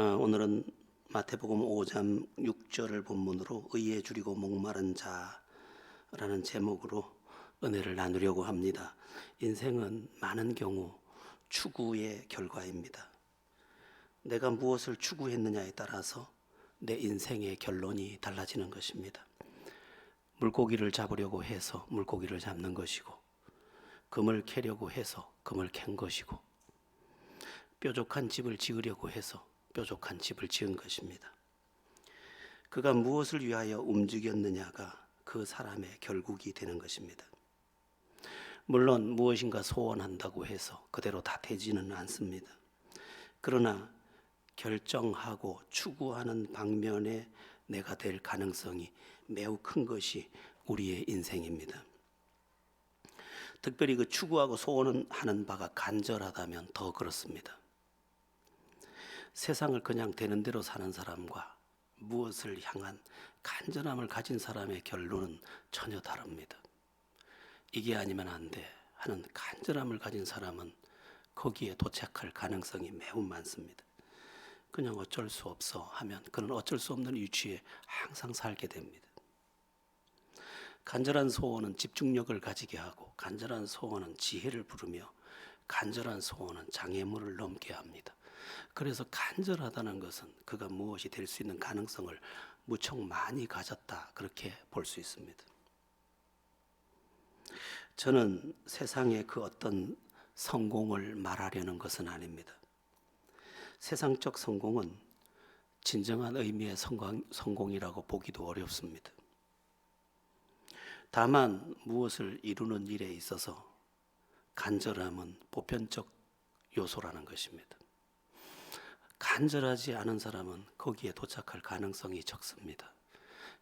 오늘은 마태복음 5장 6절을 본문으로 의에 줄이고 목마른 자라는 제목으로 은혜를 나누려고 합니다. 인생은 많은 경우 추구의 결과입니다. 내가 무엇을 추구했느냐에 따라서 내 인생의 결론이 달라지는 것입니다. 물고기를 잡으려고 해서 물고기를 잡는 것이고, 금을 캐려고 해서 금을 캔 것이고, 뾰족한 집을 지으려고 해서 뾰족한 집을 지은 것입니다. 그가 무엇을 위하여 움직였느냐가 그 사람의 결국이 되는 것입니다. 물론 무엇인가 소원한다고 해서 그대로 다 되지는 않습니다. 그러나 결정하고 추구하는 방면에 내가 될 가능성이 매우 큰 것이 우리의 인생입니다. 특별히 그 추구하고 소원하는 바가 간절하다면 더 그렇습니다. 세상을 그냥 되는 대로 사는 사람과 무엇을 향한 간절함을 가진 사람의 결론은 전혀 다릅니다. 이게 아니면 안 돼 하는 간절함을 가진 사람은 거기에 도착할 가능성이 매우 많습니다. 그냥 어쩔 수 없어 하면 그는 어쩔 수 없는 위치에 항상 살게 됩니다. 간절한 소원은 집중력을 가지게 하고, 간절한 소원은 지혜를 부르며, 간절한 소원은 장애물을 넘게 합니다. 그래서 간절하다는 것은 그가 무엇이 될 수 있는 가능성을 무척 많이 가졌다, 그렇게 볼 수 있습니다. 저는 세상의 그 어떤 성공을 말하려는 것은 아닙니다. 세상적 성공은 진정한 의미의 성공이라고 보기도 어렵습니다. 다만 무엇을 이루는 일에 있어서 간절함은 보편적 요소라는 것입니다. 간절하지 않은 사람은 거기에 도착할 가능성이 적습니다.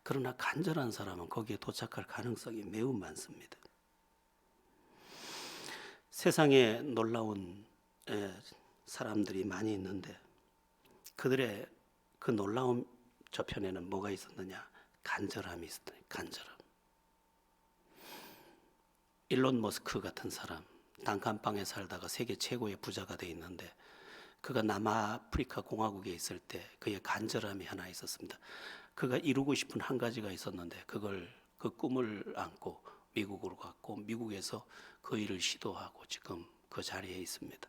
그러나 간절한 사람은 거기에 도착할 가능성이 매우 많습니다. 세상에 놀라운 사람들이 많이 있는데, 그들의 그 놀라운 저편에는 뭐가 있었느냐? 간절함이 있었다. 간절함. 일론 머스크 같은 사람, 단칸방에 살다가 세계 최고의 부자가 돼 있는데, 그가 남아프리카 공화국에 있을 때 그의 간절함이 하나 있었습니다. 그가 이루고 싶은 한 가지가 있었는데 그 꿈을 안고 미국으로 갔고, 미국에서 그 일을 시도하고 지금 그 자리에 있습니다.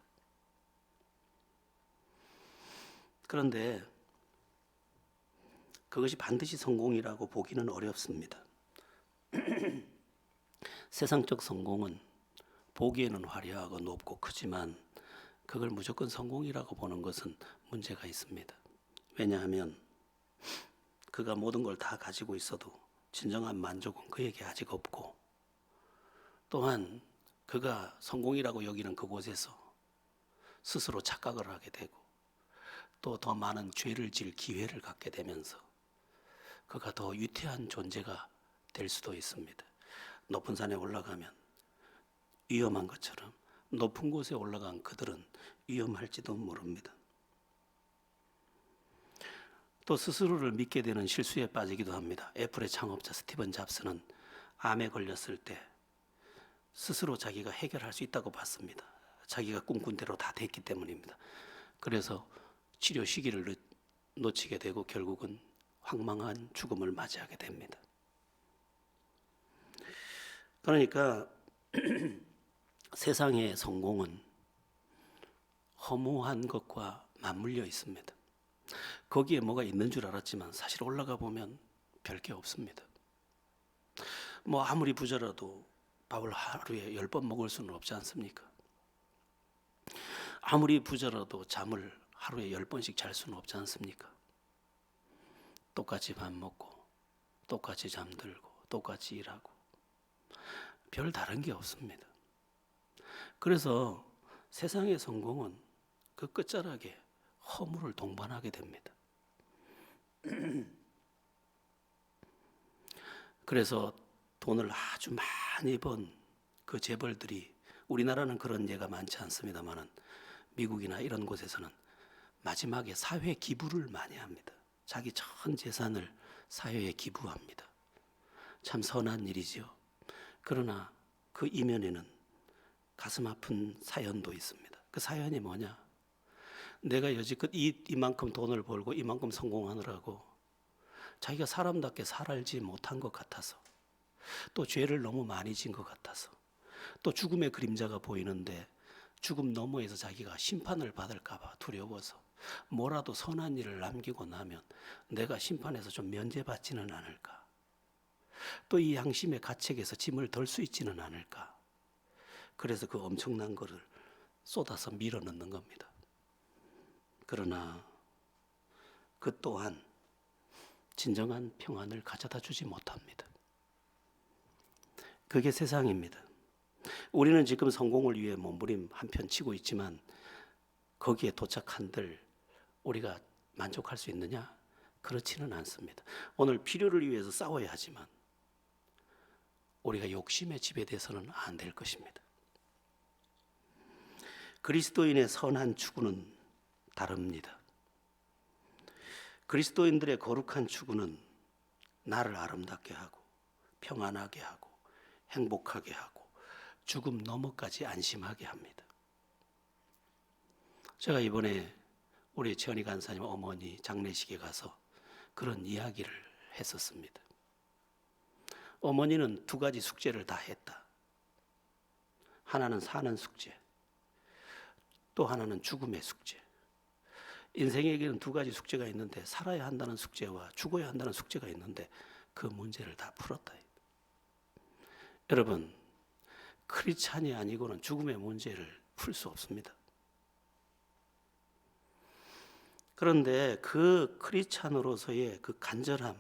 그런데 그것이 반드시 성공이라고 보기는 어렵습니다. 세상적 성공은 보기에는 화려하고 높고 크지만 그걸 무조건 성공이라고 보는 것은 문제가 있습니다. 왜냐하면 그가 모든 걸 다 가지고 있어도 진정한 만족은 그에게 아직 없고, 또한 그가 성공이라고 여기는 그곳에서 스스로 착각을 하게 되고, 또 더 많은 죄를 질 기회를 갖게 되면서 그가 더 위태한 존재가 될 수도 있습니다. 높은 산에 올라가면 위험한 것처럼 높은 곳에 올라간 그들은 위험할지도 모릅니다. 또 스스로를 믿게 되는 실수에 빠지기도 합니다. 애플의 창업자 스티븐 잡스는 암에 걸렸을 때 스스로 자기가 해결할 수 있다고 봤습니다. 자기가 꿈꾼 대로 다 됐기 때문입니다. 그래서 치료 시기를 놓치게 되고 결국은 황망한 죽음을 맞이하게 됩니다. 그러니까 세상의 성공은 허무한 것과 맞물려 있습니다. 거기에 뭐가 있는 줄 알았지만 사실 올라가 보면 별게 없습니다. 아무리 부자라도 밥을 하루에 10번 먹을 수는 없지 않습니까? 아무리 부자라도 잠을 하루에 10번씩 잘 수는 없지 않습니까? 똑같이 밥 먹고 똑같이 잠들고 똑같이 일하고 별 다른 게 없습니다. 그래서 세상의 성공은 그 끝자락에 허물을 동반하게 됩니다. 그래서 돈을 아주 많이 번 그 재벌들이, 우리나라는 그런 예가 많지 않습니다만 미국이나 이런 곳에서는 마지막에 사회 기부를 많이 합니다. 자기 전 재산을 사회에 기부합니다. 참 선한 일이죠. 그러나 그 이면에는 가슴 아픈 사연도 있습니다. 그 사연이 뭐냐? 내가 여지껏 이만큼 돈을 벌고 이만큼 성공하느라고 자기가 사람답게 살지 못한 것 같아서, 또 죄를 너무 많이 진 것 같아서, 또 죽음의 그림자가 보이는데 죽음 너머에서 자기가 심판을 받을까 봐 두려워서 뭐라도 선한 일을 남기고 나면 내가 심판에서 좀 면제받지는 않을까, 또 이 양심의 가책에서 짐을 덜 수 있지는 않을까, 그래서 그 엄청난 거를 쏟아서 밀어넣는 겁니다. 그러나 그 또한 진정한 평안을 가져다 주지 못합니다. 그게 세상입니다. 우리는 지금 성공을 위해 몸부림 한편 치고 있지만 거기에 도착한들 우리가 만족할 수 있느냐? 그렇지는 않습니다. 오늘 필요를 위해서 싸워야 하지만 우리가 욕심에 지배돼서는 안 될 것입니다. 그리스도인의 선한 추구는 다릅니다. 그리스도인들의 거룩한 추구는 나를 아름답게 하고 평안하게 하고 행복하게 하고 죽음 너머까지 안심하게 합니다. 제가 이번에 우리 최은희 간사님 어머니 장례식에 가서 그런 이야기를 했었습니다. 어머니는 두 가지 숙제를 다 했다. 하나는 사는 숙제, 또 하나는 죽음의 숙제. 인생에게는 두 가지 숙제가 있는데 살아야 한다는 숙제와 죽어야 한다는 숙제가 있는데 그 문제를 다 풀었다. 여러분, 크리스찬이 아니고는 죽음의 문제를 풀 수 없습니다. 그런데 그 크리스찬으로서의 그 간절함,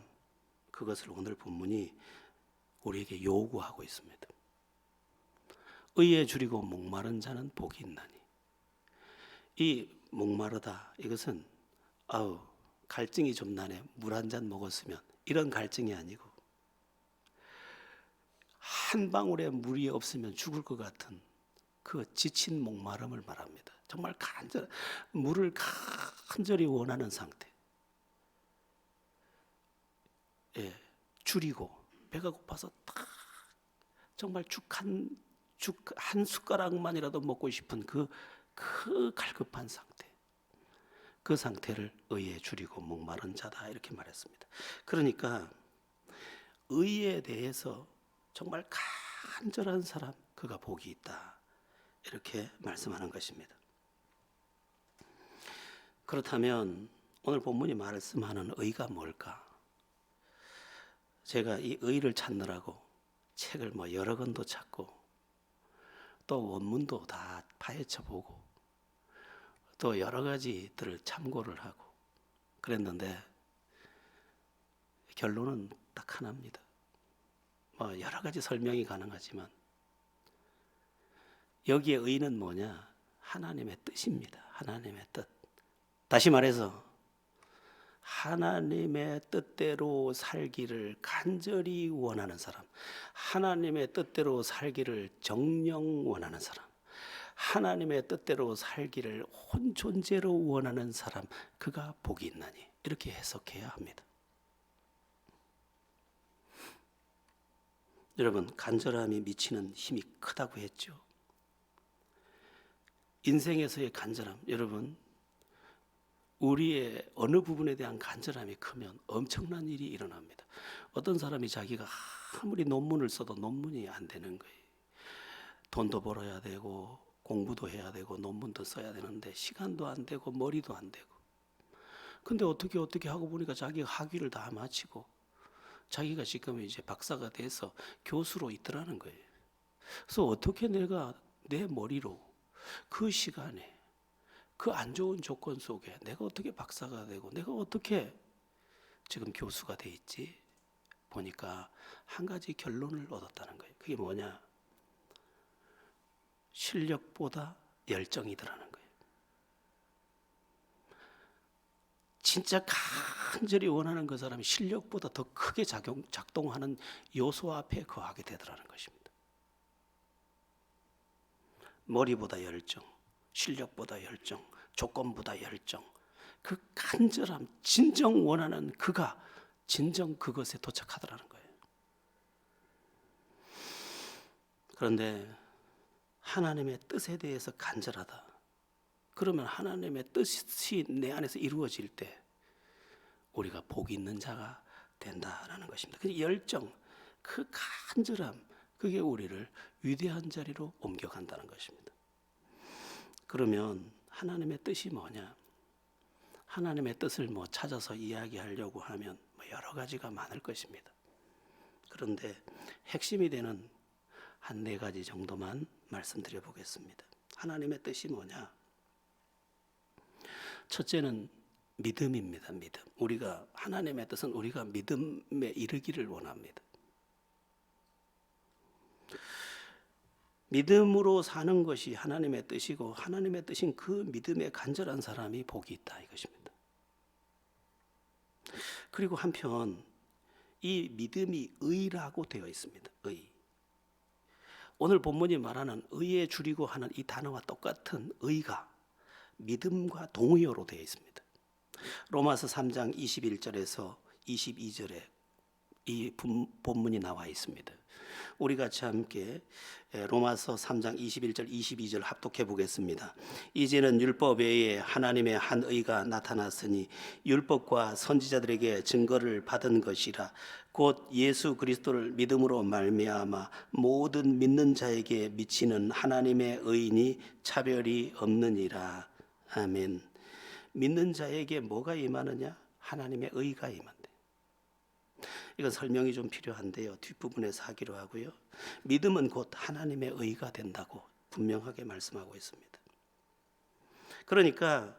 그것을 오늘 본문이 우리에게 요구하고 있습니다. 의에 줄이고 목마른 자는 복이 있나니. 이 목마르다, 이것은 갈증이 좀 나네, 물 한 잔 먹었으면, 이런 갈증이 아니고 한 방울의 물이 없으면 죽을 것 같은 그 지친 목마름을 말합니다. 정말 물을 간절히 원하는 상태. 줄이고 배가 고파서 정말 죽 한 숟가락만이라도 먹고 싶은 그 갈급한 상태. 그 상태를 의에 줄이고 목마른 자다, 이렇게 말했습니다. 그러니까 의에 대해서 정말 간절한 사람, 그가 복이 있다, 이렇게 말씀하는 것입니다. 그렇다면 오늘 본문이 말씀하는 의가 뭘까? 제가 이 의를 찾느라고 책을 여러 권도 찾고 또 원문도 다 파헤쳐 보고 또 여러 가지들을 참고를 하고 그랬는데 결론은 딱 하나입니다. 여러 가지 설명이 가능하지만 여기에 의는 뭐냐? 하나님의 뜻입니다. 하나님의 뜻. 다시 말해서 하나님의 뜻대로 살기를 간절히 원하는 사람, 하나님의 뜻대로 살기를 정녕 원하는 사람, 하나님의 뜻대로 살기를 온 존재로 원하는 사람, 그가 복이 있나니, 이렇게 해석해야 합니다. 여러분, 간절함이 미치는 힘이 크다고 했죠. 인생에서의 간절함, 여러분, 우리의 어느 부분에 대한 간절함이 크면 엄청난 일이 일어납니다. 어떤 사람이 자기가 아무리 논문을 써도 논문이 안 되는 거예요. 돈도 벌어야 되고 공부도 해야 되고 논문도 써야 되는데 시간도 안 되고 머리도 안 되고. 근데 어떻게 하고 보니까 자기가 학위를 다 마치고 자기가 지금 이제 박사가 돼서 교수로 있더라는 거예요. 그래서 어떻게 내가 내 머리로 그 시간에 그 안 좋은 조건 속에 내가 어떻게 박사가 되고 내가 어떻게 지금 교수가 돼 있지? 보니까 한 가지 결론을 얻었다는 거예요. 그게 뭐냐? 실력보다 열정이더라는 거예요. 진짜 간절히 원하는 그 사람이 실력보다 더 크게 작동하는 요소 앞에 거하게 되더라는 것입니다. 머리보다 열정, 실력보다 열정, 조건보다 열정, 그 간절함, 진정 원하는 그가 진정 그것에 도착하더라는 거예요. 그런데 하나님의 뜻에 대해서 간절하다, 그러면 하나님의 뜻이 내 안에서 이루어질 때 우리가 복이 있는 자가 된다라는 것입니다. 그 열정, 그 간절함, 그게 우리를 위대한 자리로 옮겨간다는 것입니다. 그러면 하나님의 뜻이 뭐냐? 하나님의 뜻을 찾아서 이야기하려고 하면 여러 가지가 많을 것입니다. 그런데 핵심이 되는 한 4가지 정도만 말씀드려 보겠습니다. 하나님의 뜻이 뭐냐? 첫째는 믿음입니다. 믿음. 우리가 하나님의 뜻은 우리가 믿음에 이르기를 원합니다. 믿음으로 사는 것이 하나님의 뜻이고 하나님의 뜻인 그 믿음에 간절한 사람이 복이 있다 이것입니다. 그리고 한편 이 믿음이 의라고 되어 있습니다. 의. 오늘 본문이 말하는 의에 줄이고 하는 이 단어와 똑같은 의가 믿음과 동의어로 되어 있습니다. 로마서 3장 21절에서 22절에 이 본문이 나와 있습니다. 우리 같이 함께 로마서 3장 21절 22절 합독해 보겠습니다. 이제는 율법 외에 하나님의 한 의가 나타났으니 율법과 선지자들에게 증거를 받은 것이라 곧 예수 그리스도를 믿음으로 말미암아 모든 믿는 자에게 미치는 하나님의 의인이 차별이 없느니라. 아멘. 믿는 자에게 뭐가 임하느냐? 하나님의 의가 임한다. 이건 설명이 좀 필요한데요. 뒷부분에서 하기로 하고요. 믿음은 곧 하나님의 의가 된다고 분명하게 말씀하고 있습니다. 그러니까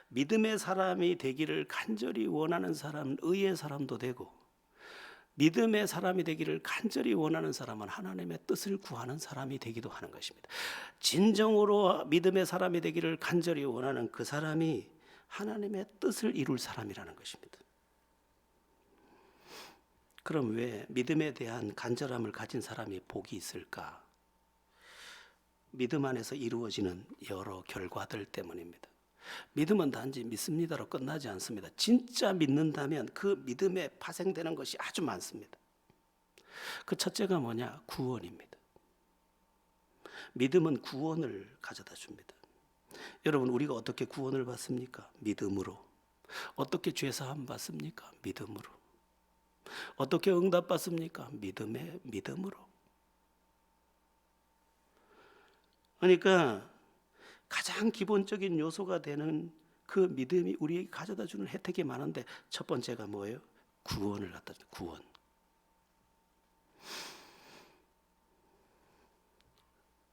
믿음의 사람이 되기를 간절히 원하는 사람은 의의 사람도 되고 믿음의 사람이 되기를 간절히 원하는 사람은 하나님의 뜻을 구하는 사람이 되기도 하는 것입니다. 진정으로 믿음의 사람이 되기를 간절히 원하는 그 사람이 하나님의 뜻을 이룰 사람이라는 것입니다. 그럼 왜 믿음에 대한 간절함을 가진 사람이 복이 있을까? 믿음 안에서 이루어지는 여러 결과들 때문입니다. 믿음은 단지 믿습니다로 끝나지 않습니다. 진짜 믿는다면 그 믿음에 파생되는 것이 아주 많습니다. 그 첫째가 뭐냐? 구원입니다. 믿음은 구원을 가져다 줍니다. 여러분, 우리가 어떻게 구원을 받습니까? 믿음으로. 어떻게 죄사함 받습니까? 믿음으로. 어떻게 응답받습니까? 믿음으로. 그러니까 가장 기본적인 요소가 되는 그 믿음이 우리에게 가져다 주는 혜택이 많은데 첫 번째가 뭐예요? 구원을 갖다 줍니다. 구원.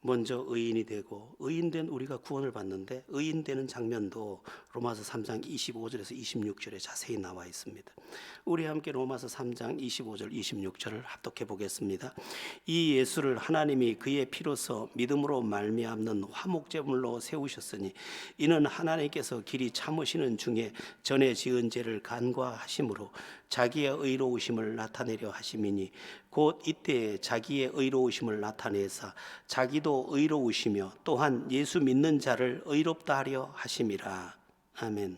먼저 의인이 되고 의인된 우리가 구원을 받는데 의인되는 장면도 로마서 3장 25절에서 26절에 자세히 나와 있습니다. 우리 함께 로마서 3장 25절 26절을 합독해 보겠습니다. 이 예수를 하나님이 그의 피로서 믿음으로 말미암는 화목제물로 세우셨으니 이는 하나님께서 길이 참으시는 중에 전에 지은 죄를 간과하심으로 자기의 의로우심을 나타내려 하심이니 곧 이때 자기의 의로우심을 나타내사 자기도 의로우시며 또한 예수 믿는 자를 의롭다 하려 하심이라. 아멘.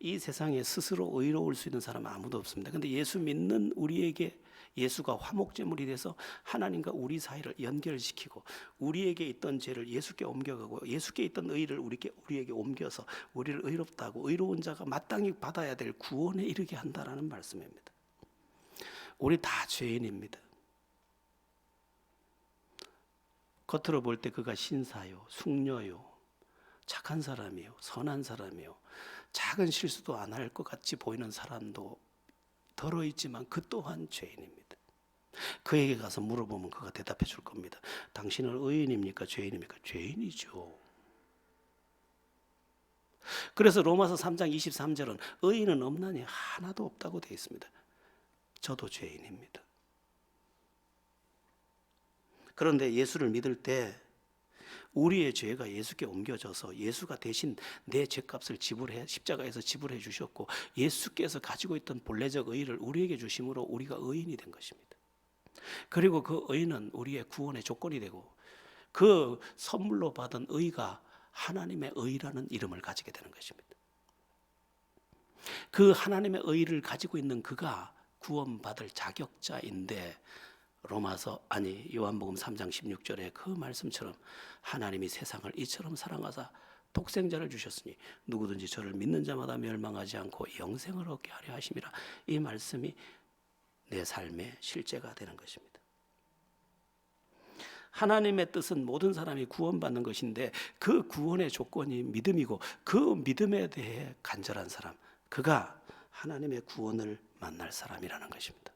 이 세상에 스스로 의로울 수 있는 사람은 아무도 없습니다. 그런데 예수 믿는 우리에게 예수가 화목제물이 돼서 하나님과 우리 사이를 연결시키고 우리에게 있던 죄를 예수께 옮겨가고 예수께 있던 의를 우리에게 옮겨서 우리를 의롭다고 의로운 자가 마땅히 받아야 될 구원에 이르게 한다라는 말씀입니다. 우리 다 죄인입니다. 겉으로 볼 때 그가 신사요, 숙녀요, 착한 사람이요, 선한 사람이요, 작은 실수도 안 할 것 같이 보이는 사람도 더러있지만 그 또한 죄인입니다. 그에게 가서 물어보면 그가 대답해 줄 겁니다. 당신은 의인입니까? 죄인입니까? 죄인이죠. 그래서 로마서 3장 23절은 의인은 없나니 하나도 없다고 되어 있습니다. 저도 죄인입니다. 그런데 예수를 믿을 때 우리의 죄가 예수께 옮겨져서 예수가 대신 내 죄값을 십자가에서 지불해 주셨고 예수께서 가지고 있던 본래적 의의를 우리에게 주심으로 우리가 의인이 된 것입니다. 그리고 그 의는 우리의 구원의 조건이 되고 그 선물로 받은 의가 하나님의 의라는 이름을 가지게 되는 것입니다. 그 하나님의 의를 가지고 있는 그가 구원받을 자격자인데 요한복음 3장 16절에 그 말씀처럼 하나님이 세상을 이처럼 사랑하사 독생자를 주셨으니 누구든지 저를 믿는 자마다 멸망하지 않고 영생을 얻게 하려 하심이라. 이 말씀이 내 삶의 실제가 되는 것입니다. 하나님의 뜻은 모든 사람이 구원받는 것인데 그 구원의 조건이 믿음이고 그 믿음에 대해 간절한 사람, 그가 하나님의 구원을 만날 사람이라는 것입니다.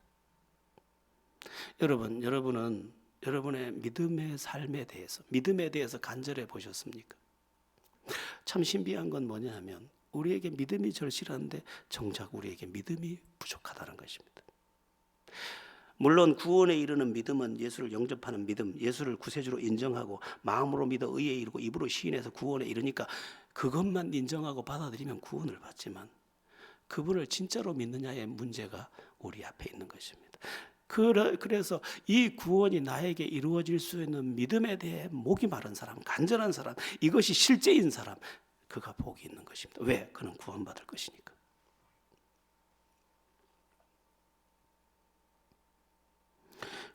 여러분은 여러분의 믿음의 삶에 대해서, 믿음에 대해서 간절해 보셨습니까? 참 신비한 건 뭐냐면 우리에게 믿음이 절실한데 정작 우리에게 믿음이 부족하다는 것입니다. 물론 구원에 이르는 믿음은 예수를 영접하는 믿음, 예수를 구세주로 인정하고 마음으로 믿어 의에 이르고 입으로 시인해서 구원에 이르니까 그것만 인정하고 받아들이면 구원을 받지만 그분을 진짜로 믿느냐의 문제가 우리 앞에 있는 것입니다. 그래서 이 구원이 나에게 이루어질 수 있는 믿음에 대해 목이 마른 사람, 간절한 사람, 이것이 실제인 사람, 그가 복이 있는 것입니다. 왜? 그는 구원받을 것이니까.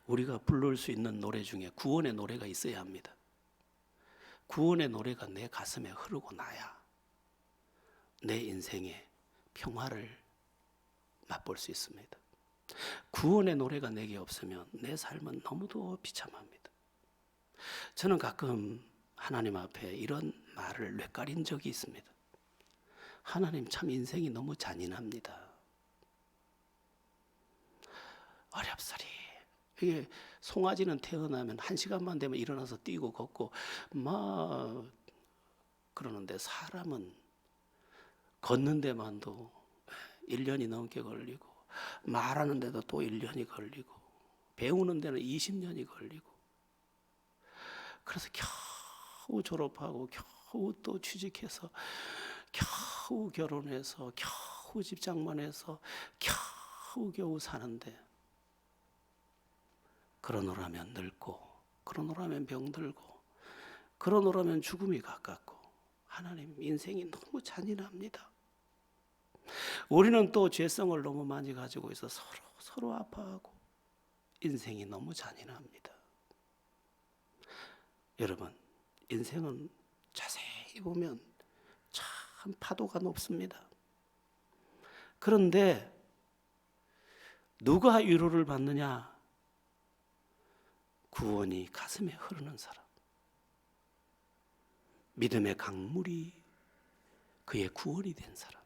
우리가 부를 수 있는 노래 중에 구원의 노래가 있어야 합니다. 구원의 노래가 내 가슴에 흐르고 나야 내 인생의 평화를 맛볼 수 있습니다. 구원의 노래가 내게 없으면 내 삶은 너무도 비참합니다. 저는 가끔 하나님 앞에 이런 말을 뇌까린 적이 있습니다. 하나님, 참 인생이 너무 잔인합니다. 어렵사리. 이게 송아지는 태어나면 1시간만 되면 일어나서 뛰고 걷고 막 그러는데 사람은 걷는 데만도 1년이 넘게 걸리고 말하는 데도 또 1년이 걸리고 배우는 데는 20년이 걸리고 그래서 겨우 졸업하고 겨우 또 취직해서 겨우 결혼해서 겨우 집장만 해서 겨우 사는데 그러노라면 늙고 그러노라면 병들고 그러노라면 죽음이 가깝고 하나님, 인생이 너무 잔인합니다. 우리는 또 죄성을 너무 많이 가지고 있어 서로 아파하고 인생이 너무 잔인합니다. 여러분, 인생은 자세히 보면 참 파도가 높습니다. 그런데 누가 위로를 받느냐? 구원이 가슴에 흐르는 사람, 믿음의 강물이 그의 구원이 된 사람.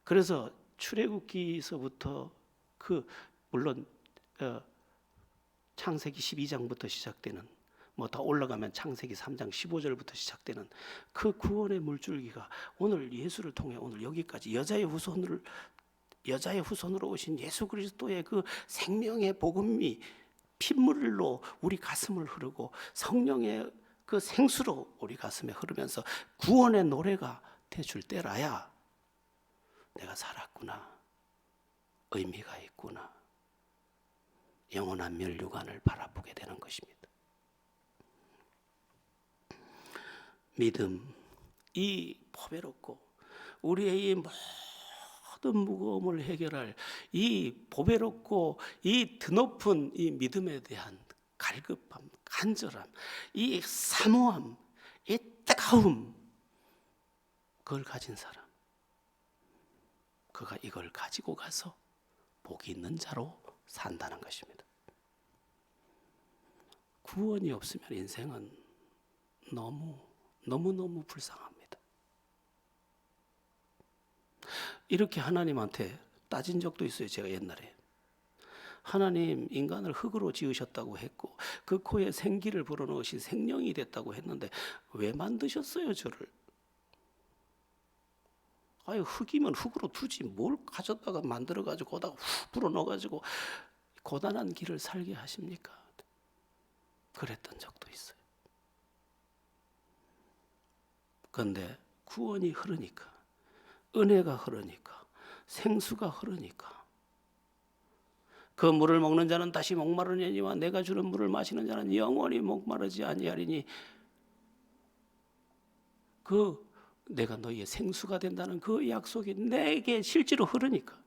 그래서 출애굽기서부터 물론 창세기 12장부터 시작되는 더 올라가면 창세기 3장 15절부터 시작되는 그 구원의 물줄기가 오늘 예수를 통해 오늘 여기까지 여자의 후손으로 오신 예수 그리스도의 그 생명의 복음이 핏물로 우리 가슴을 흐르고 성령의 그 생수로 우리 가슴에 흐르면서 구원의 노래가 되줄 때라야 내가 살았구나, 의미가 있구나, 영원한 멸류관을 바라보게 되는 것입니다. 믿음, 이 보배롭고 우리의 이 모든 무거움을 해결할 이 보배롭고 이 드높은 이 믿음에 대한 갈급함, 간절함, 이 사모함, 이 뜨거움, 그걸 가진 사람, 그가 이걸 가지고 가서 복이 있는 자로 산다는 것입니다. 구원이 없으면 인생은 너무너무 불쌍합니다. 이렇게 하나님한테 따진 적도 있어요. 제가 옛날에 하나님, 인간을 흙으로 지으셨다고 했고 그 코에 생기를 불어넣으신 생명이 됐다고 했는데 왜 만드셨어요 저를? 아유, 흙이면 흙으로 두지 뭘 가져다가 만들어가지고 거기다가 훅 불어넣어가지고 고단한 길을 살게 하십니까? 그랬던 적도 있어요. 그런데 구원이 흐르니까, 은혜가 흐르니까, 생수가 흐르니까 그 물을 먹는 자는 다시 목마르느니와 내가 주는 물을 마시는 자는 영원히 목마르지 아니하리니, 내가 너희의 생수가 된다는 그 약속이 내게 실제로 흐르니까.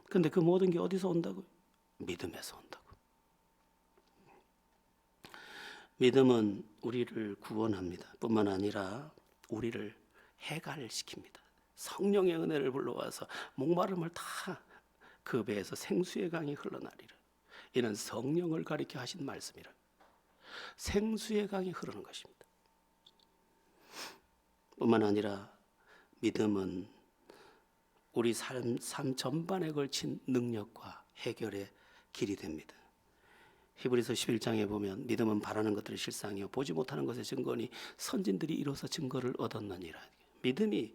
근데 그 모든 게 어디서 온다고요? 믿음에서 온다고. 믿음은 우리를 구원합니다. 뿐만 아니라 우리를 해갈시킵니다. 성령의 은혜를 불러와서 목마름을 다 그 배에서 생수의 강이 흘러나리라. 이는 성령을 가리켜 하신 말씀이라. 생수의 강이 흐르는 것입니다. 뿐만 아니라 믿음은 우리 삶 전반에 걸친 능력과 해결의 길이 됩니다. 히브리서 11장에 보면 믿음은 바라는 것들의 실상이요 보지 못하는 것의 증거니 선진들이 이로써 증거를 얻었느니라. 믿음이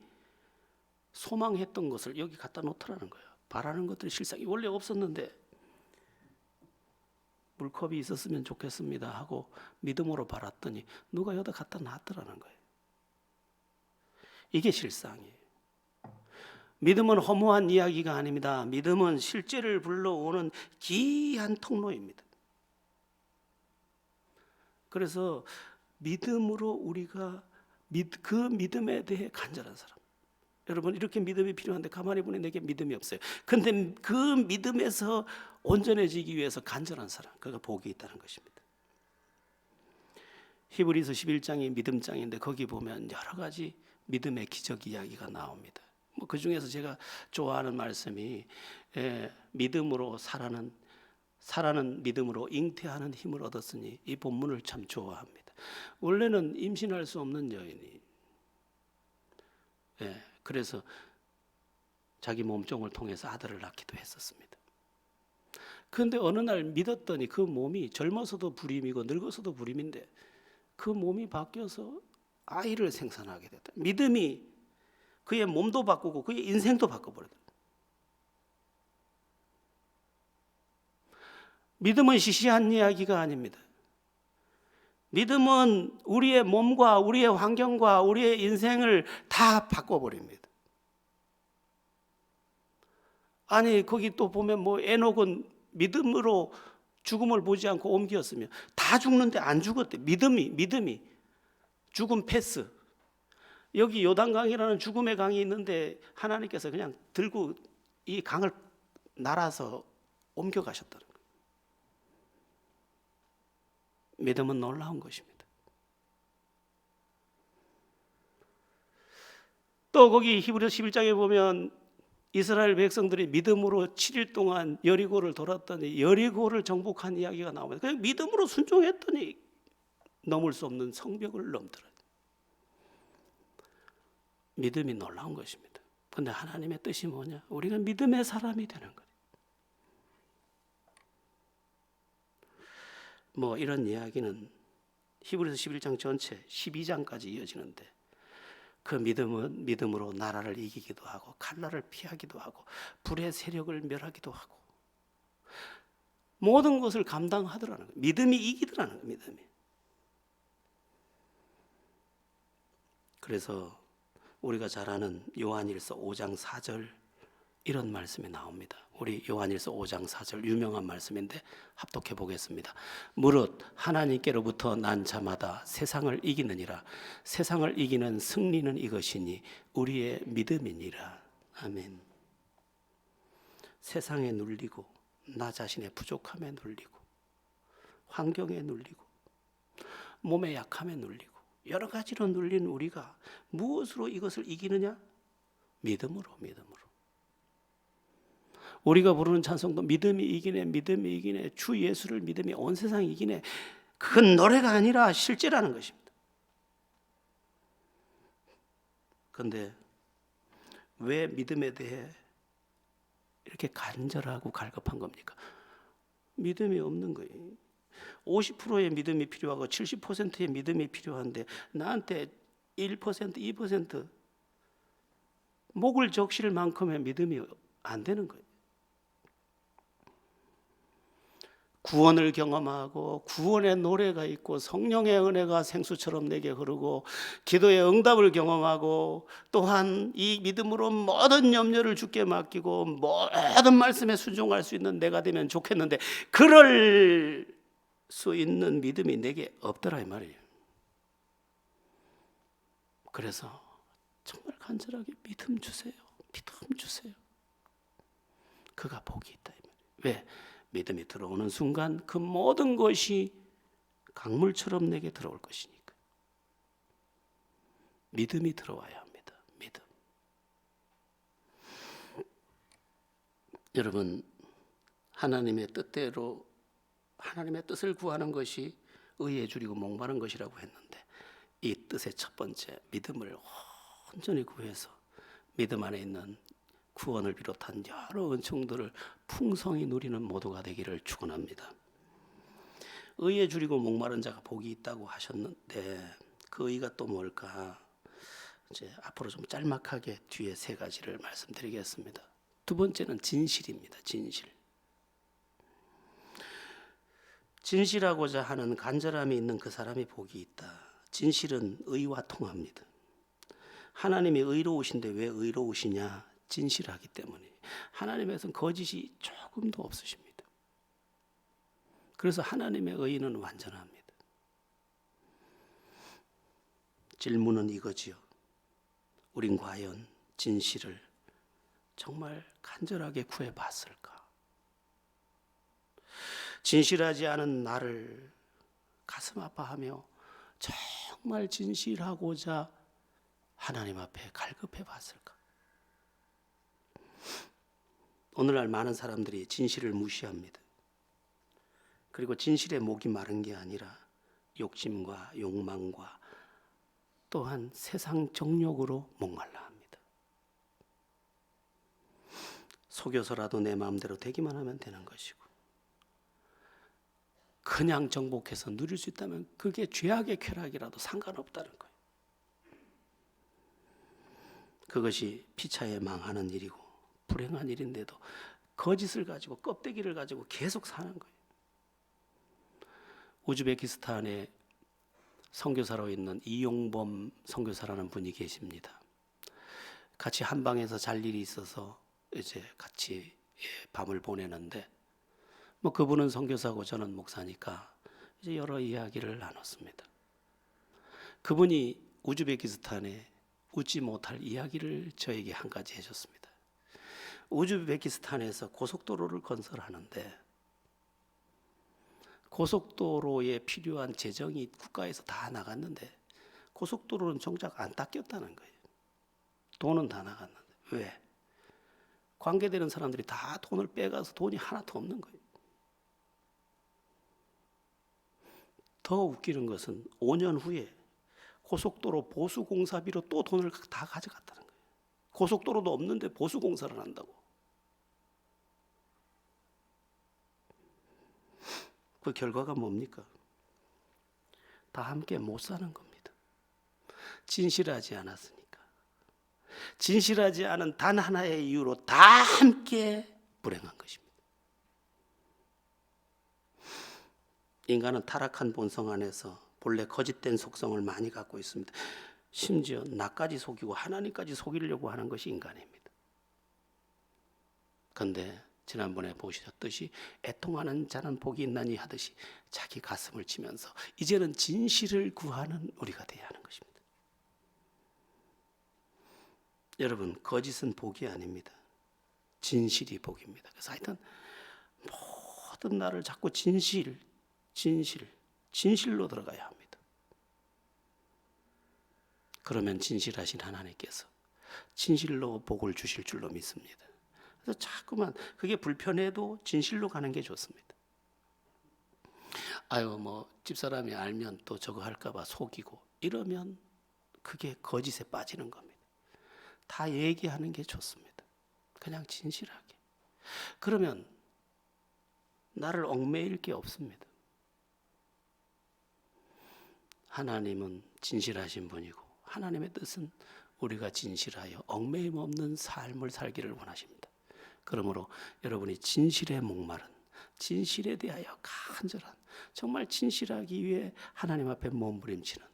소망했던 것을 여기 갖다 놓더라는 거예요. 바라는 것들의 실상이 원래 없었는데 물컵이 있었으면 좋겠습니다 하고 믿음으로 바랐더니 누가 여기다 갖다 놨더라는 거예요. 이게 실상이에요. 믿음은 허무한 이야기가 아닙니다. 믿음은 실제를 불러오는 귀한 통로입니다. 그래서 믿음으로 우리가 그 믿음에 대해 간절한 사람, 여러분 이렇게 믿음이 필요한데 가만히 보니 내게 믿음이 없어요. 그런데 그 믿음에서 온전해지기 위해서 간절한 사람, 그가 복이 있다는 것입니다. 히브리서 11장이 믿음장인데 거기 보면 여러 가지 믿음의 기적 이야기가 나옵니다. 그 중에서 제가 좋아하는 말씀이 믿음으로 살아는 믿음으로 잉태하는 힘을 얻었으니, 이 본문을 참 좋아합니다. 원래는 임신할 수 없는 여인이 그래서 자기 몸종을 통해서 아들을 낳기도 했었습니다. 그런데 어느 날 믿었더니 그 몸이 젊어서도 불임이고 늙어서도 불임인데 그 몸이 바뀌어서 아이를 생산하게 됐다. 믿음이 그의 몸도 바꾸고 그의 인생도 바꿔버렸다. 믿음은 시시한 이야기가 아닙니다. 믿음은 우리의 몸과 우리의 환경과 우리의 인생을 다 바꿔버립니다. 아니 거기 또 보면 에녹은 믿음으로 죽음을 보지 않고 옮겼으며 다 죽는데 안 죽었대. 믿음이 죽음 패스. 여기 요단강이라는 죽음의 강이 있는데 하나님께서 그냥 들고 이 강을 날아서 옮겨가셨다는 거예요. 믿음은 놀라운 것입니다. 또 거기 히브리서 11장에 보면 이스라엘 백성들이 믿음으로 7일 동안 여리고를 돌았더니 여리고를 정복한 이야기가 나옵니다. 그냥 믿음으로 순종했더니 넘을 수 없는 성벽을 넘더라. 믿음이 놀라운 것입니다. 그런데 하나님의 뜻이 뭐냐? 우리가 믿음의 사람이 되는 거예요. 이런 이야기는 히브리서 11장 전체 12장까지 이어지는데 그 믿음은 믿음으로 나라를 이기기도 하고 칼날을 피하기도 하고 불의 세력을 멸하기도 하고 모든 것을 감당하더라는 거예요. 믿음이 이기더라는 거예요. 믿음이. 그래서 우리가 잘 아는 요한일서 5장 4절 이런 말씀이 나옵니다. 우리 요한일서 5장 4절 유명한 말씀인데 합독해 보겠습니다. 무릇 하나님께로부터 난 자마다 세상을 이기느니라. 세상을 이기는 승리는 이것이니 우리의 믿음이니라. 아멘. 세상에 눌리고 나 자신의 부족함에 눌리고 환경에 눌리고 몸의 약함에 눌리고 여러 가지로 눌린 우리가 무엇으로 이것을 이기느냐? 믿음으로. 우리가 부르는 찬송도 믿음이 이기네 주 예수를 믿음이 온 세상이 이기네. 그건 노래가 아니라 실제라는 것입니다. 그런데 왜 믿음에 대해 이렇게 간절하고 갈급한 겁니까? 믿음이 없는 거예요. 50%의 믿음이 필요하고 70%의 믿음이 필요한데 나한테 1%, 2% 목을 적실 만큼의 믿음이 안 되는 거예요. 구원을 경험하고 구원의 노래가 있고 성령의 은혜가 생수처럼 내게 흐르고 기도의 응답을 경험하고 또한 이 믿음으로 모든 염려를 주께 맡기고 모든 말씀에 순종할 수 있는 내가 되면 좋겠는데 그럴 수 있는 믿음이 내게 없더라 이 말이에요. 그래서 정말 간절하게 믿음 주세요. 그가 복이 있다 이 말이에요. 왜? 믿음이 들어오는 순간 그 모든 것이 강물처럼 내게 들어올 것이니까. 믿음이 들어와야 합니다. 믿음. 여러분, 하나님의 뜻대로 하나님의 뜻을 구하는 것이 의에 줄이고 목마른 것이라고 했는데, 이 뜻의 첫 번째 믿음을 온전히 구해서 믿음 안에 있는 구원을 비롯한 여러 은총들을 풍성히 누리는 모두가 되기를 축원합니다. 의에 줄이고 목마른 자가 복이 있다고 하셨는데, 그 의가 또 뭘까? 이제 앞으로 좀 짤막하게 뒤에 세 가지를 말씀드리겠습니다. 두 번째는 진실입니다. 진실. 진실하고자 하는 간절함이 있는 그 사람이 복이 있다. 진실은 의와 통합니다. 하나님이 의로우신데 왜 의로우시냐? 진실하기 때문에. 하나님에서는 거짓이 조금도 없으십니다. 그래서 하나님의 의는 완전합니다. 질문은 이거지요. 우린 과연 진실을 정말 간절하게 구해봤을까? 진실하지 않은 나를 가슴 아파하며 정말 진실하고자 하나님 앞에 갈급해 봤을까? 오늘날 많은 사람들이 진실을 무시합니다. 그리고 진실에 목이 마른 게 아니라 욕심과 욕망과 또한 세상 정욕으로 목말라 합니다. 속여서라도 내 마음대로 되기만 하면 되는 것이고, 그냥 정복해서 누릴 수 있다면 그게 죄악의 쾌락이라도 상관없다는 거예요. 그것이 피차에 망하는 일이고 불행한 일인데도 거짓을 가지고 껍데기를 가지고 계속 사는 거예요. 우즈베키스탄에 선교사로 있는 이용범 선교사라는 분이 계십니다. 같이 한 방에서 잘 일이 있어서 이제 같이 밤을 보내는데, 그분은 선교사고 저는 목사니까 이제 여러 이야기를 나눴습니다. 그분이 우즈베키스탄에 웃지 못할 이야기를 저에게 한 가지 해줬습니다. 우즈베키스탄에서 고속도로를 건설하는데 고속도로에 필요한 재정이 국가에서 다 나갔는데 고속도로는 정작 안 닦였다는 거예요. 돈은 다 나갔는데. 왜? 관계되는 사람들이 다 돈을 빼가서 돈이 하나도 없는 거예요. 더 웃기는 것은 5년 후에 고속도로 보수공사비로 또 돈을 다 가져갔다는 거예요. 고속도로도 없는데 보수공사를 한다고. 그 결과가 뭡니까? 다 함께 못 사는 겁니다. 진실하지 않았으니까. 진실하지 않은 단 하나의 이유로 다 함께 불행한 것입니다. 인간은 타락한 본성 안에서 본래 거짓된 속성을 많이 갖고 있습니다. 심지어 나까지 속이고 하나님까지 속이려고 하는 것이 인간입니다. 그런데 지난번에 보셨듯이 애통하는 자는 복이 있나니 하듯이 자기 가슴을 치면서 이제는 진실을 구하는 우리가 되어야 하는 것입니다. 여러분, 거짓은 복이 아닙니다. 진실이 복입니다. 그래서 하여튼 모든 날을 자꾸 진실로 들어가야 합니다. 그러면 진실하신 하나님께서 진실로 복을 주실 줄로 믿습니다. 그래서 자꾸만 그게 불편해도 진실로 가는 게 좋습니다. 집사람이 알면 또 저거 할까봐 속이고 이러면 그게 거짓에 빠지는 겁니다. 다 얘기하는 게 좋습니다. 그냥 진실하게. 그러면 나를 얽매일 게 없습니다. 하나님은 진실하신 분이고 하나님의 뜻은 우리가 진실하여 얽매임 없는 삶을 살기를 원하십니다. 그러므로 여러분이 진실에 목마른, 진실에 대하여 간절한, 정말 진실하기 위해 하나님 앞에 몸부림치는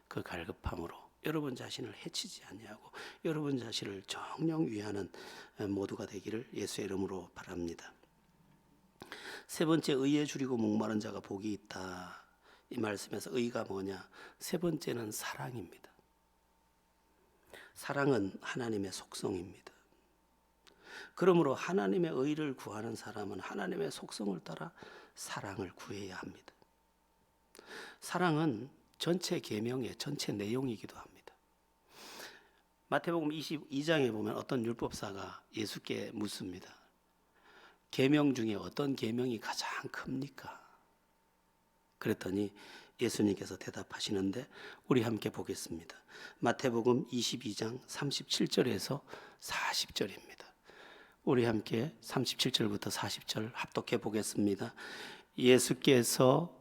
그 갈급함으로 여러분 자신을 해치지 아니하고 여러분 자신을 정령 위하는 모두가 되기를 예수의 이름으로 바랍니다. 세 번째, 의에 줄이고 목마른 자가 복이 있다. 이 말씀에서 의가 뭐냐? 세 번째는 사랑입니다. 사랑은 하나님의 속성입니다. 그러므로 하나님의 의를 구하는 사람은 하나님의 속성을 따라 사랑을 구해야 합니다. 사랑은 전체 계명의 전체 내용이기도 합니다. 마태복음 22장에 보면 어떤 율법사가 예수께 묻습니다. 계명 중에 어떤 계명이 가장 큽니까? 그랬더니 예수님께서 대답하시는데 우리 함께 보겠습니다. 마태복음 22장 37절에서 40절입니다. 우리 함께 37절부터 40절 합독해 보겠습니다. 예수께서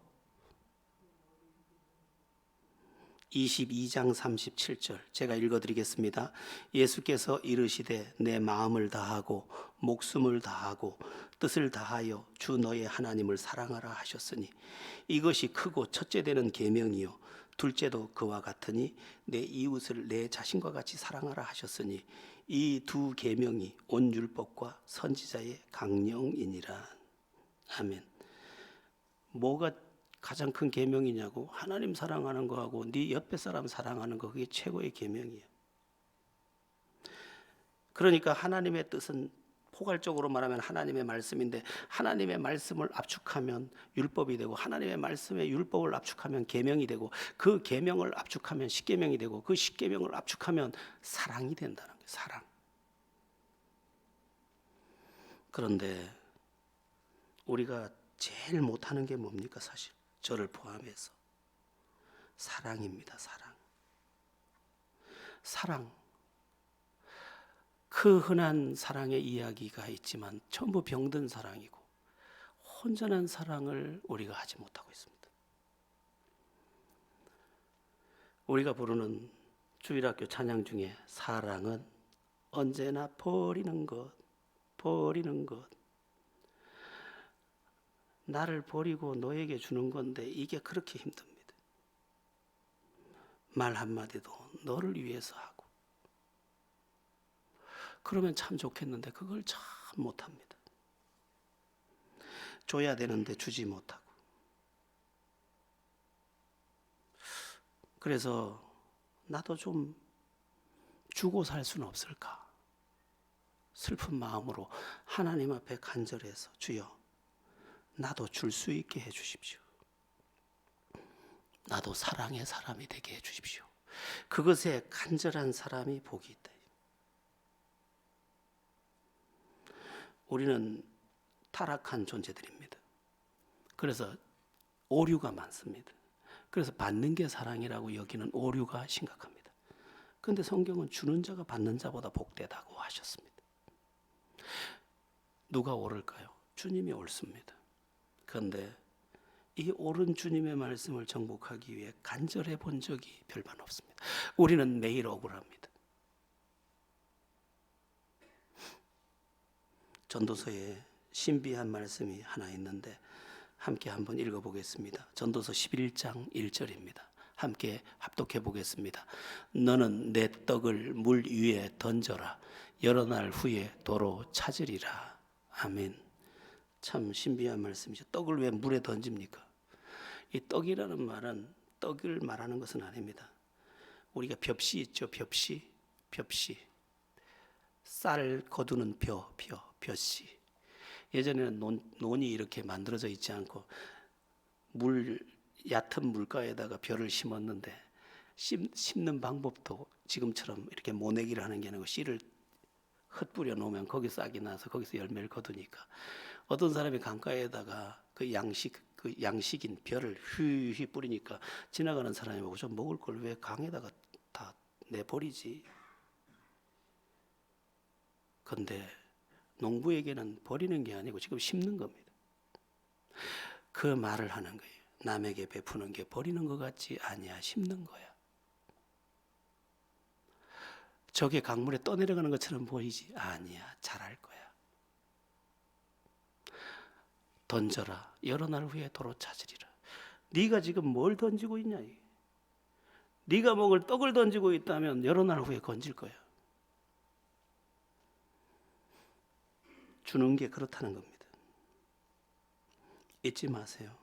22장 37절 제가 읽어드리겠습니다. 예수께서 이르시되 내 마음을 다하고 목숨을 다하고 뜻을 다하여 주 너의 하나님을 사랑하라 하셨으니 이것이 크고 첫째 되는 계명이요 둘째도 그와 같으니 내 이웃을 내 자신과 같이 사랑하라 하셨으니 이 두 계명이 온 율법과 선지자의 강령이니라. 아멘. 뭐가 가장 큰 계명이냐고? 하나님 사랑하는 거하고 네 옆에 사람 사랑하는 거, 그게 최고의 계명이에요. 그러니까 하나님의 뜻은 포괄적으로 말하면 하나님의 말씀인데 하나님의 말씀을 압축하면 율법이 되고 하나님의 말씀에 율법을 압축하면 계명이 되고 그 계명을 압축하면 십계명이 되고 그 십계명을 압축하면 사랑이 된다는 거예요. 사랑. 그런데 우리가 제일 못하는 게 뭡니까? 사실 저를 포함해서 사랑입니다. 사랑. 그 흔한 사랑의 이야기가 있지만 전부 병든 사랑이고 온전한 사랑을 우리가 하지 못하고 있습니다. 우리가 부르는 주일학교 찬양 중에 사랑은 언제나 버리는 것, 나를 버리고 너에게 주는 건데 이게 그렇게 힘듭니다. 말 한마디도 너를 위해서 하고 그러면 참 좋겠는데 그걸 참 못합니다. 줘야 되는데 주지 못하고. 그래서 나도 좀 주고 살 수는 없을까? 슬픈 마음으로 하나님 앞에 간절해서 주여 나도 줄 수 있게 해 주십시오. 나도 사랑의 사람이 되게 해 주십시오. 그것에 간절한 사람이 복이 있다. 우리는 타락한 존재들입니다. 그래서 오류가 많습니다. 그래서 받는 게 사랑이라고 여기는 오류가 심각합니다. 그런데 성경은 주는 자가 받는 자보다 복되다고 하셨습니다. 누가 옳을까요? 주님이 옳습니다. 그런데 이 옳은 주님의 말씀을 정복하기 위해 간절해 본 적이 별반 없습니다. 우리는 매일 억울합니다. 전도서에 신비한 말씀이 하나 있는데 함께 한번 읽어보겠습니다. 전도서 11장 1절입니다. 함께 합독해 보겠습니다. 너는 내 떡을 물 위에 던져라. 여러 날 후에 도로 찾으리라. 아멘. 참 신비한 말씀이죠. 떡을 왜 물에 던집니까? 이 떡이라는 말은 떡을 말하는 것은 아닙니다. 우리가 벽시 있죠. 벽시. 쌀 거두는 벼씨. 예전에는 논이 이렇게 만들어져 있지 않고 얕은 물가에다가 벼를 심었는데 심는 방법도 지금처럼 이렇게 모내기를 하는 게 아니고 씨를 흩뿌려 놓으면 거기서 싹이 나서 거기서 열매를 거두니까 어떤 사람이 강가에다가 그 양식인 벼를 휘휘 뿌리니까 지나가는 사람이 보고 좀 먹을 걸 왜 강에다가 다 내버리지? 그런데 농부에게는 버리는 게 아니고 지금 심는 겁니다. 그 말을 하는 거예요. 남에게 베푸는 게 버리는 것 같지 아니야. 심는 거야. 저게 강물에 떠내려가는 것처럼 보이지 아니야. 잘할 거야. 던져라. 여러 날 후에 도로 찾으리라. 네가 지금 뭘 던지고 있냐? 네가 먹을 떡을 던지고 있다면 여러 날 후에 건질 거야. 주는 게 그렇다는 겁니다. 잊지 마세요.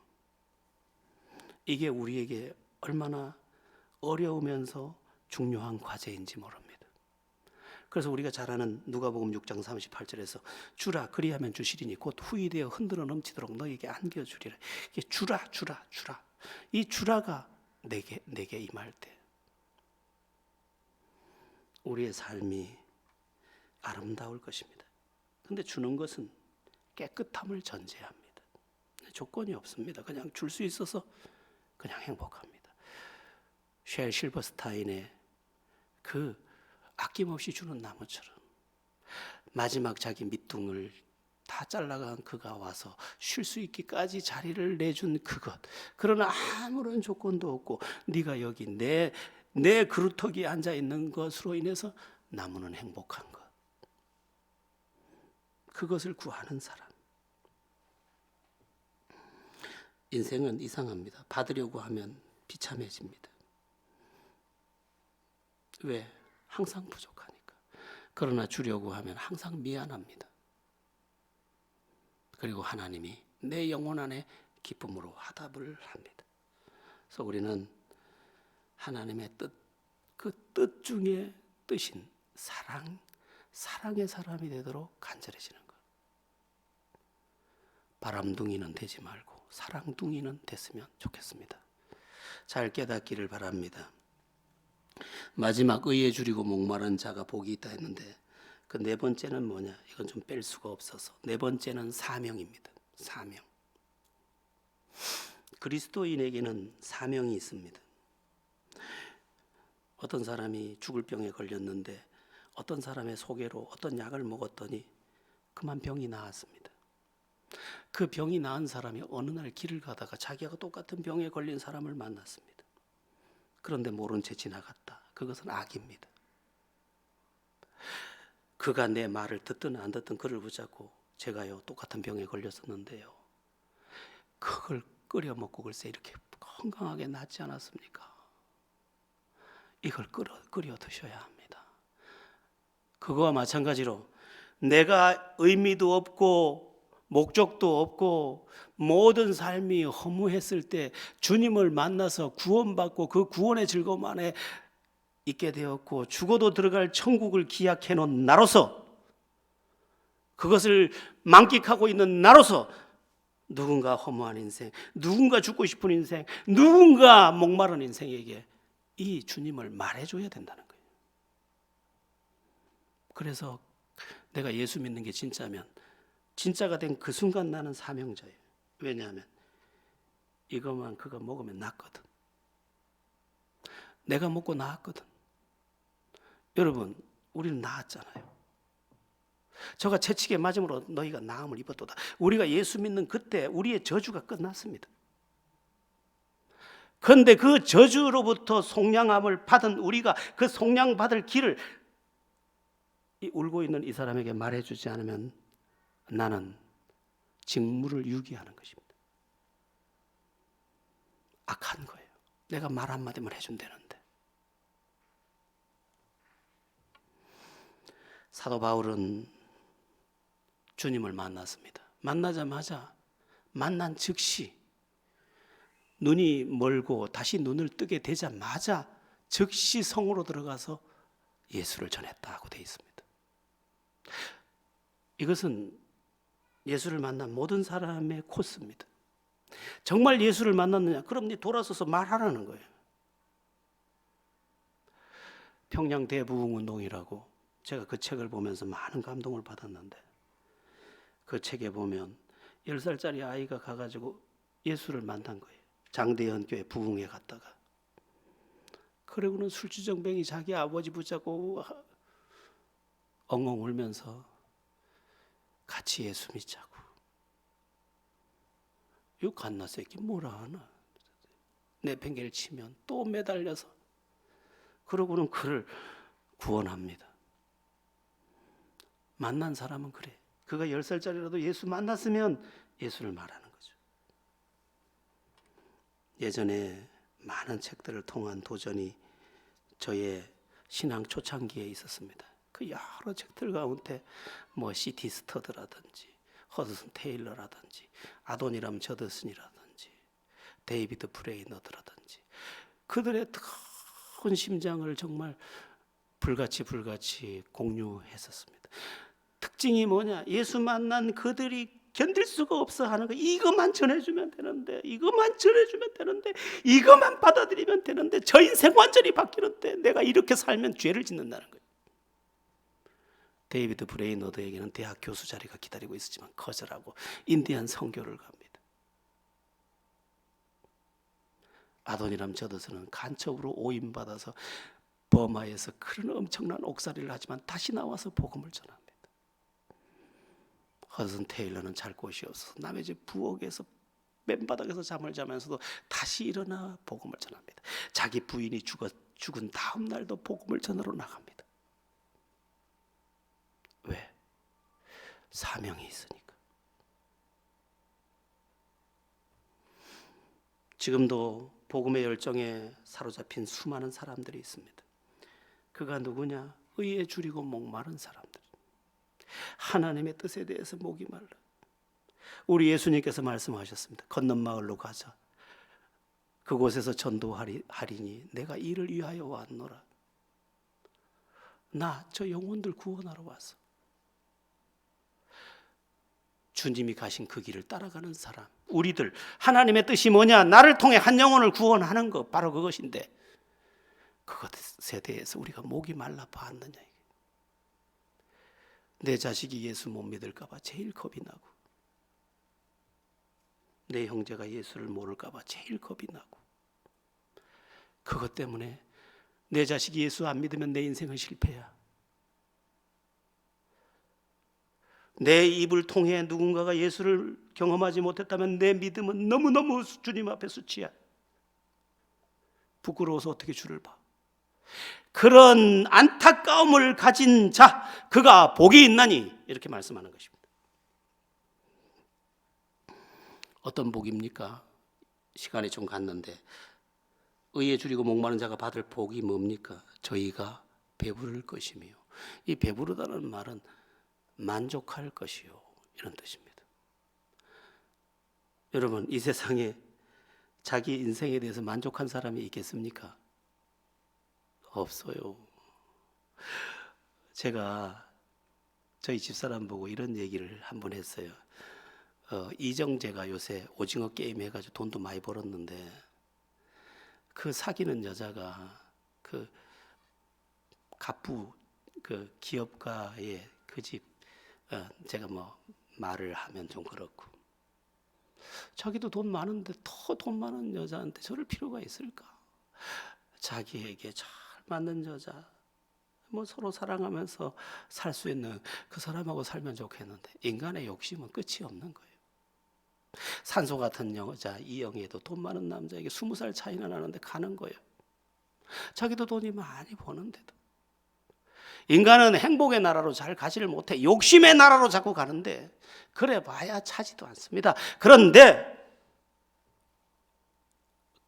이게 우리에게 얼마나 어려우면서 중요한 과제인지 모릅니다. 그래서 우리가 잘 아는 누가복음 6장 38절에서 주라 그리하면 주시리니 곧 후히 되어 흔들어 넘치도록 너에게 안겨주리라. 이게 주라. 이 주라가 내게 임할 때 우리의 삶이 아름다울 것입니다. 근데 주는 것은 깨끗함을 전제합니다. 조건이 없습니다. 그냥 줄 수 있어서 그냥 행복합니다. 쉘 실버스타인의 그 아낌없이 주는 나무처럼 마지막 자기 밑둥을 다 잘라간 그가 와서 쉴 수 있기까지 자리를 내준 그것. 그러나 아무런 조건도 없고 네가 여기 내 그루터기에 앉아 있는 것으로 인해서 나무는 행복한 것. 그것을 구하는 사람. 인생은 이상합니다. 받으려고 하면 비참해집니다. 왜? 항상 부족하니까. 그러나 주려고 하면 항상 미안합니다. 그리고 하나님이 내 영혼 안에 기쁨으로 화답을 합니다. 그래서 우리는 하나님의 뜻, 그 뜻 중에 뜻인 사랑의 사람이 되도록 간절해지는 것. 바람둥이는 되지 말고 사랑둥이는 됐으면 좋겠습니다. 잘 깨닫기를 바랍니다. 마지막 의에 줄이고 목마른 자가 복이 있다 했는데 그 네 번째는 뭐냐? 이건 좀 뺄 수가 없어서 네 번째는 사명입니다. 사명. 그리스도인에게는 사명이 있습니다. 어떤 사람이 죽을 병에 걸렸는데 어떤 사람의 소개로 어떤 약을 먹었더니 그만 병이 나았습니다. 그 병이 나은 사람이 어느 날 길을 가다가 자기가 똑같은 병에 걸린 사람을 만났습니다. 그런데 모른 채 지나갔다. 그것은 악입니다. 그가 내 말을 듣든 안 듣든 그를 붙잡고 제가요 똑같은 병에 걸렸었는데요. 그걸 끓여 먹고 글쎄 이렇게 건강하게 낫지 않았습니까? 이걸 끓여 드셔야 합니다. 그거와 마찬가지로 내가 의미도 없고 목적도 없고 모든 삶이 허무했을 때 주님을 만나서 구원받고 그 구원의 즐거움 안에 있게 되었고 죽어도 들어갈 천국을 기약해 놓은 나로서 그것을 만끽하고 있는 나로서 누군가 허무한 인생, 누군가 죽고 싶은 인생, 누군가 목마른 인생에게 이 주님을 말해줘야 된다는 거예요. 그래서 내가 예수 믿는 게 진짜면 진짜가 된 그 순간 나는 사명자예요. 왜냐하면 이것만 그거 먹으면 낫거든. 내가 먹고 나았거든. 여러분 우리는 나았잖아요. 저가 채찍에 맞음으로 너희가 나음을 입었도다. 우리가 예수 믿는 그때 우리의 저주가 끝났습니다. 그런데 그 저주로부터 속량함을 받은 우리가 그 속량받을 길을 이 울고 있는 이 사람에게 말해주지 않으면 나는 직무를 유기하는 것입니다. 악한 거예요. 내가 말 한마디만 해준다는데. 사도 바울은 주님을 만났습니다. 만나자마자 만난 즉시 눈이 멀고 다시 눈을 뜨게 되자마자 즉시 성으로 들어가서 예수를 전했다고 되어 있습니다. 이것은 예수를 만난 모든 사람의 코스입니다. 정말 예수를 만났느냐? 그럼 네 돌아서서 말하라는 거예요. 평양 대부흥운동이라고 제가 그 책을 보면서 많은 감동을 받았는데 그 책에 보면 10살짜리 아이가 가가지고 예수를 만난 거예요. 장대현 교회 부흥회 갔다가. 그러고는 술주정뱅이 자기 아버지 붙잡고 엉엉 울면서 같이 예수 믿자고. 이 갓나 새끼 뭐라 하나. 내팽개를 치면 또 매달려서 그러고는 그를 구원합니다. 만난 사람은 그래. 그가 10살짜리라도 예수 만났으면 예수를 말하는 거죠. 예전에 많은 책들을 통한 도전이 저의 신앙 초창기에 있었습니다. 그 여러 책들 가운데 뭐 C.T. 스터드라든지 허드슨 테일러라든지 아도니람 저드슨이라든지 데이비드 브레이너드라든지 그들의 뜨거운 심장을 정말 불같이 공유했었습니다. 특징이 뭐냐? 예수 만난 그들이 견딜 수가 없어 하는 거. 이것만 전해주면 되는데, 이것만 전해주면 되는데, 이것만 받아들이면 되는데, 저 인생 완전히 바뀌는데 내가 이렇게 살면 죄를 짓는다는 거예요. 데이비드 브레이너드에게는 대학 교수 자리가 기다리고 있었지만 거절하고 인디안 선교를 갑니다. 아도니람 저더스는 간첩으로 오인받아서 버마에서 그런 엄청난 옥살이를 하지만 다시 나와서 복음을 전합니다. 허드슨 테일러는 잘 곳이 없어서 남의 집 부엌에서 맨바닥에서 잠을 자면서도 다시 일어나 복음을 전합니다. 자기 부인이 죽은 다음 날도 복음을 전하러 나갑니다. 왜? 사명이 있으니까. 지금도 복음의 열정에 사로잡힌 수많은 사람들이 있습니다. 그가 누구냐? 의에 줄이고 목마른 사람들. 하나님의 뜻에 대해서 목이 말라. 우리 예수님께서 말씀하셨습니다. 건넌 마을로 가자. 그곳에서 전도하리니 내가 이를 위하여 왔노라. 나 저 영혼들 구원하러 왔어. 주님이 가신 그 길을 따라가는 사람, 우리들, 하나님의 뜻이 뭐냐? 나를 통해 한 영혼을 구원하는 것, 바로 그것인데 그것에 대해서 우리가 목이 말라 봤느냐. 내 자식이 예수 못 믿을까 봐 제일 겁이 나고, 내 형제가 예수를 모를까 봐 제일 겁이 나고, 그것 때문에 내 자식이 예수 안 믿으면 내 인생은 실패야. 내 입을 통해 누군가가 예수를 경험하지 못했다면 내 믿음은 너무너무 주님 앞에 수치야. 부끄러워서 어떻게 주를 봐. 그런 안타까움을 가진 자, 그가 복이 있나니, 이렇게 말씀하는 것입니다. 어떤 복입니까? 시간이 좀 갔는데, 의에 줄이고 목마른 자가 받을 복이 뭡니까? 저희가 배부를 것이며, 이 배부르다는 말은 만족할 것이요, 이런 뜻입니다. 여러분, 이 세상에 자기 인생에 대해서 만족한 사람이 있겠습니까? 없어요. 제가 저희 집사람 보고 이런 얘기를 한번 했어요. 이정재가 요새 오징어 게임 해가지고 돈도 많이 벌었는데, 그 사귀는 여자가 그 갑부 그 기업가의 그 집, 제가 뭐 말을 하면 좀 그렇고, 자기도 돈 많은데 더 돈 많은 여자한테 저럴 필요가 있을까? 자기에게 잘 맞는 여자, 뭐 서로 사랑하면서 살 수 있는 그 사람하고 살면 좋겠는데, 인간의 욕심은 끝이 없는 거예요. 산소 같은 여자 이영애도 돈 많은 남자에게 20살 차이나 나는데 가는 거예요. 자기도 돈이 많이 버는데도. 인간은 행복의 나라로 잘 가지를 못해. 욕심의 나라로 자꾸 가는데, 그래 봐야 차지도 않습니다. 그런데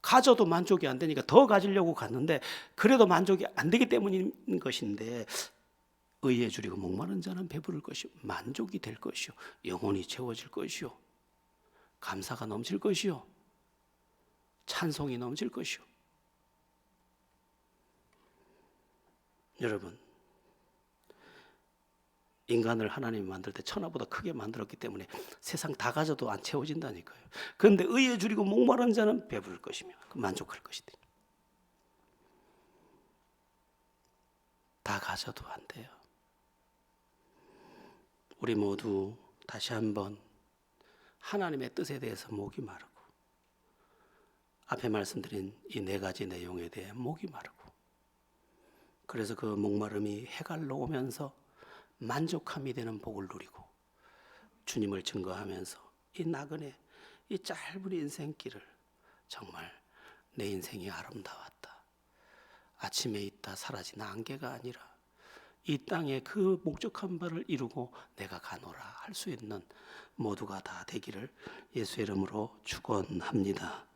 가져도 만족이 안 되니까 더 가지려고 갔는데, 그래도 만족이 안 되기 때문인 것인데, 의에 줄이고 목마른 자는 배부를 것이요, 만족이 될 것이요, 영혼이 채워질 것이요, 감사가 넘칠 것이요, 찬송이 넘칠 것이요. 여러분, 인간을 하나님이 만들 때 천하보다 크게 만들었기 때문에 세상 다 가져도 안 채워진다니까요. 그런데 의에 줄이고 목마른 자는 배부를 것이며 만족할 것이다. 다 가져도 안 돼요. 우리 모두 다시 한번 하나님의 뜻에 대해서 목이 마르고, 앞에 말씀드린 이 네 가지 내용에 대해 목이 마르고, 그래서 그 목마름이 해갈로 오면서 만족함이 되는 복을 누리고, 주님을 증거하면서 이 나그네, 이 짧은 인생길을 정말 내 인생이 아름다웠다, 아침에 있다 사라진 안개가 아니라 이 땅에 그 목적한 바를 이루고 내가 가노라 할 수 있는 모두가 다 되기를 예수의 이름으로 축원합니다.